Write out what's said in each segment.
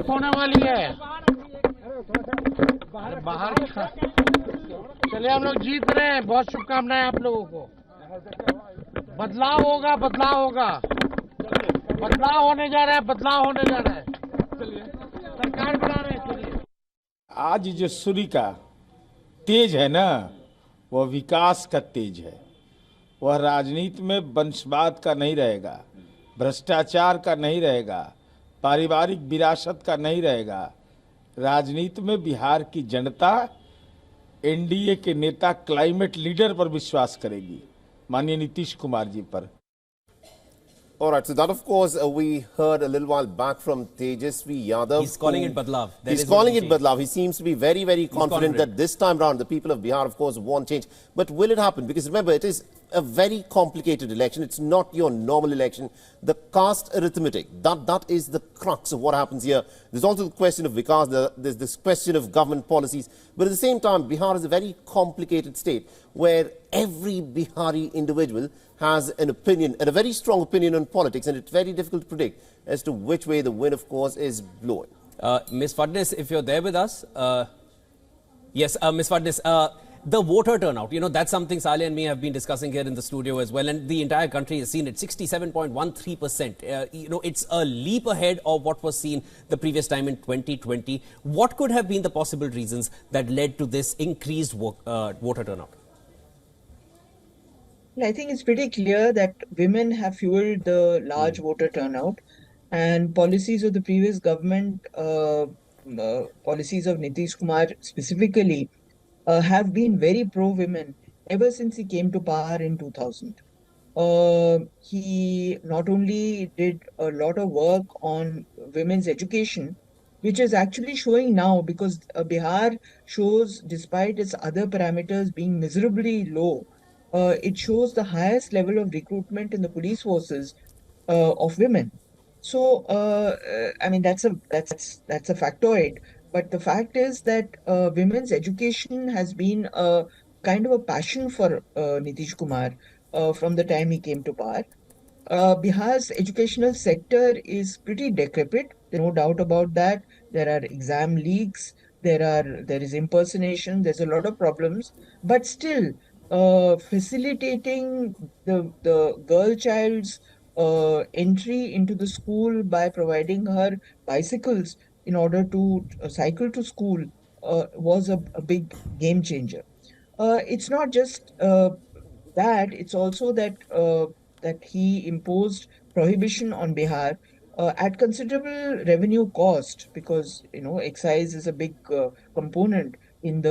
Leak होने वाली है। बाहर चलिए, हम लोग जीत रहे हैं। बहुत शुभकामनाएं आप लोगों को। बदलाव होगा, बदलाव होगा, बदलाव होने जा रहा है, बदलाव होने जा रहा है। चलिए, सरकार बना रहे हैं। चलिए, आज जो सूर्य का तेज है ना, वह विकास का तेज है। वह राजनीति में वंशवाद का नहीं रहेगा, भ्रष्टाचार का नहीं रहेगा, पारिवारिक विरासत का नहीं रहेगा। राजनीति में बिहार की जनता एनडीए के नेता क्लाइमेट लीडर पर विश्वास करेगी, माननीय नीतीश कुमार जी पर। All right, so that of course we heard a little while back from Tejashwi Yadav. He's calling it Badlav. He's calling it Badlav. He seems to be very, very confident that this time round the people of Bihar of course want change. But will it happen? Because remember, it is a very complicated election. It's not your normal election. The caste arithmetic, that is the crux of what happens here. There's also the question of Vikas, there's this question of government policies. But at the same time, Bihar is a very complicated state where every Bihari individual has an opinion, and a very strong opinion on politics, and it's very difficult to predict as to which way the wind, of course, is blowing. Ms. Fadnis, if you're there with us, yes, Ms. Fadnis, the voter turnout, you know, that's something Saleh and me have been discussing here in the studio as well, and the entire country has seen it, 67.13%. You know, it's a leap ahead of what was seen the previous time in 2020. What could have been the possible reasons that led to this increased voter turnout? Well, I think it's pretty clear that women have fueled the large voter turnout, and policies of the previous government, policies of Nitish Kumar specifically, have been very pro-women ever since he came to power in 2000. He not only did a lot of work on women's education, which is actually showing now, because Bihar shows, despite its other parameters being miserably low, it shows the highest level of recruitment in the police forces of women. So, I mean, that's a factoid. But the fact is that women's education has been a kind of a passion for Nitish Kumar from the time he came to power. Bihar's educational sector is pretty decrepit. There's no doubt about that. There are exam leaks. There is impersonation. There's a lot of problems. But still, facilitating the girl child's entry into the school by providing her bicycles in order to cycle to school was a big game changer. It's not just that; it's also that that he imposed prohibition on Bihar at considerable revenue cost, because excise is a big component in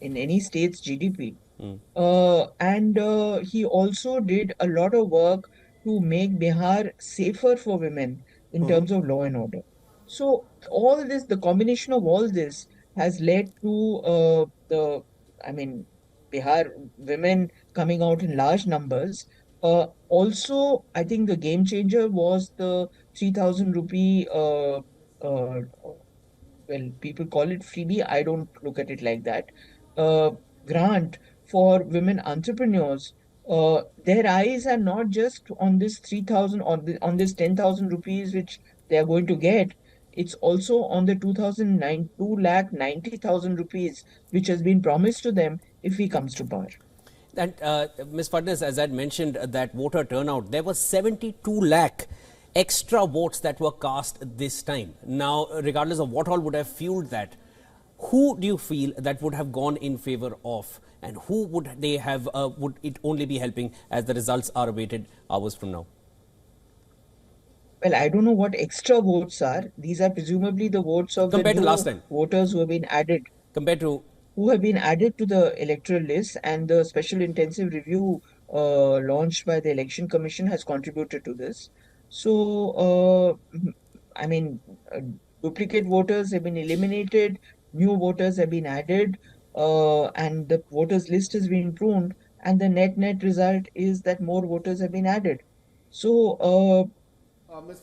any state's GDP. And he also did a lot of work to make Bihar safer for women in terms of law and order. So all this, the combination of all this has led to Bihar women coming out in large numbers. Also, I think the game changer was the 3,000 rupee, well, people call it freebie. I don't look at it like that. Grant for women entrepreneurs. Their eyes are not just on this 3,000 on this 10,000 rupees which they are going to get. It's also on the 2,90,000 rupees which has been promised to them if he comes to power. And Ms. Fadnis, as I mentioned, that voter turnout, there were 72 lakh extra votes that were cast this time. Now, regardless of what all would have fueled that, who do you feel that would have gone in favor of, and who would they have, would it only be helping as the results are awaited hours from now? Well, I don't know what extra votes are. These are presumably the votes of Compared the to last time, voters who have been added. Compared to who have been added to the electoral list, and the special intensive review launched by the Election Commission has contributed to this. So, duplicate voters have been eliminated, new voters have been added, and the voters list has been pruned, and the net result is that more voters have been added. So,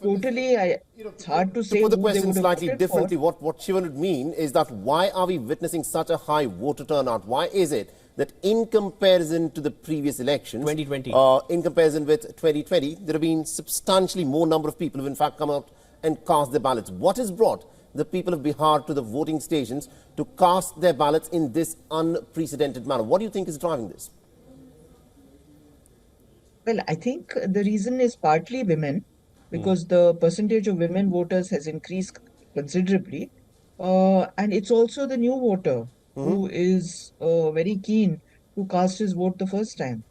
totally, it's hard to say. To put the question slightly differently, what Shivan would mean is that why are we witnessing such a high voter turnout? Why is it that in comparison to the previous elections, 2020, in comparison with 2020, there have been substantially more number of people who have in fact come out and cast their ballots. What has brought the people of Bihar to the voting stations to cast their ballots in this unprecedented manner? What do you think is driving this? Well, I think the reason is partly women, because the percentage of women voters has increased considerably. And it's also the new voter who is very keen to cast his vote the first time.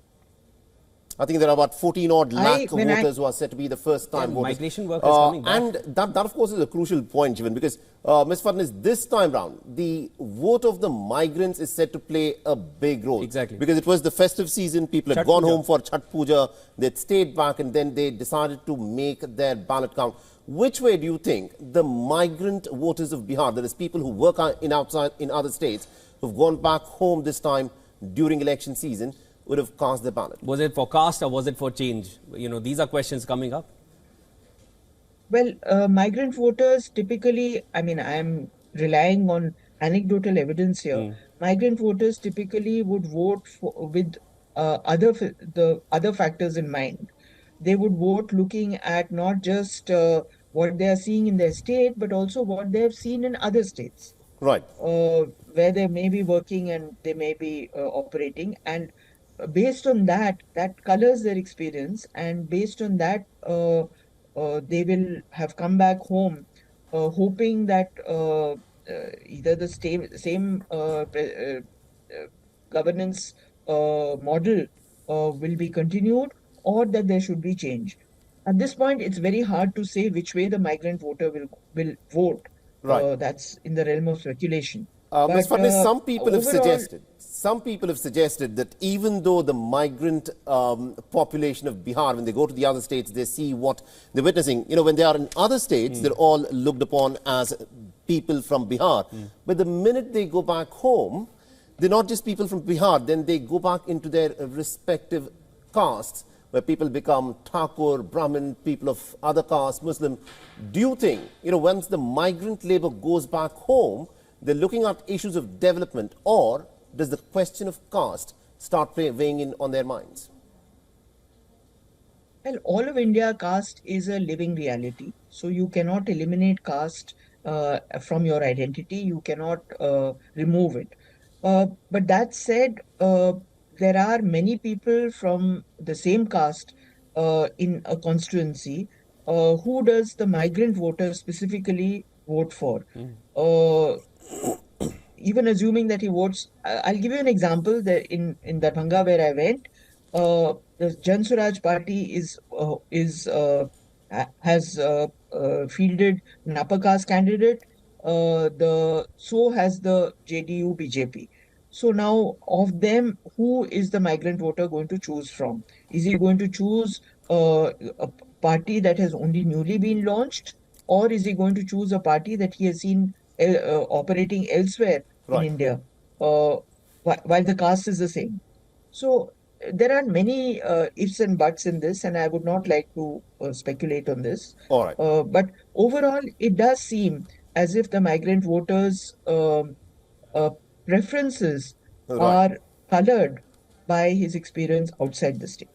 I think there are about 14 odd lakh when voters who are said to be the first time voters. Migration workers coming back. And that of course is a crucial point, Jivan, because Ms. Fadnis, this time round, the vote of the migrants is said to play a big role. Exactly. Because it was the festive season, people had Chhath gone Puja. home for Chhath Puja, they'd stayed back and then they decided to make their ballot count. Which way do you think the migrant voters of Bihar, that is people who work in other states, who've gone back home this time during election season, would have cast their ballot? Was it for caste or was it for change? You know, these are questions coming up. Well, migrant voters typically, I mean, I'm relying on anecdotal evidence here. Migrant voters typically would vote with the other factors in mind. They would vote looking at not just what they are seeing in their state, but also what they have seen in other states, Right. where they may be working and they may be operating. And based on that, that colors their experience. And based on that, they will have come back home hoping that either the same governance model will be continued, or that there should be change. At this point, it's very hard to say which way the migrant voter will vote. Right. That's in the realm of speculation. Ms. But, Fadnis, some people have overall- suggested that even though the migrant population of Bihar, when they go to the other states, they see what they're witnessing. You know, when they are in other states, they're all looked upon as people from Bihar. But the minute they go back home, they're not just people from Bihar, then they go back into their respective castes, where people become Thakur, Brahmin, people of other castes, Muslim. Do you think, you know, once the migrant labor goes back home, they're looking at issues of development, or does the question of caste start weighing in on their minds? Well, all of India, caste is a living reality. So you cannot eliminate caste from your identity. You cannot remove it. But that said, there are many people from the same caste in a constituency. Who does the migrant voter specifically vote for? Even assuming that he votes, I'll give you an example. That in Darbhanga, where I went, the Jan Swaraj Party has fielded an upper caste candidate. So has the JDU BJP. So now, of them, who is the migrant voter going to choose from? Is he going to choose a party that has only newly been launched, or is he going to choose a party that he has seen operating elsewhere Right. in India, while the caste is the same? So there are many ifs and buts in this, and I would not like to speculate on this. All right. But overall, it does seem as if the migrant voters' preferences Right. are colored by his experience outside the state.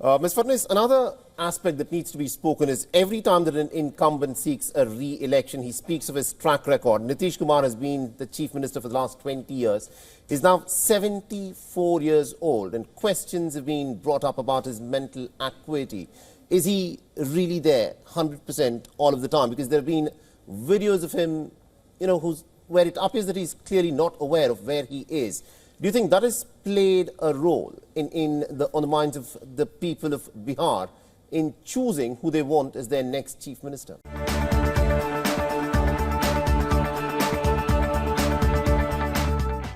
Ms. Fadnis, another aspect that needs to be spoken is every time that an incumbent seeks a re-election, he speaks of his track record. Nitish Kumar has been the chief minister for the last 20 years. He's now 74 years old, and questions have been brought up about his mental acuity. Is he really there 100% all of the time? Because there have been videos of him, you know, where it appears that he's clearly not aware of where he is. Do you think that has played a role on the minds of the people of Bihar in choosing who they want as their next chief minister?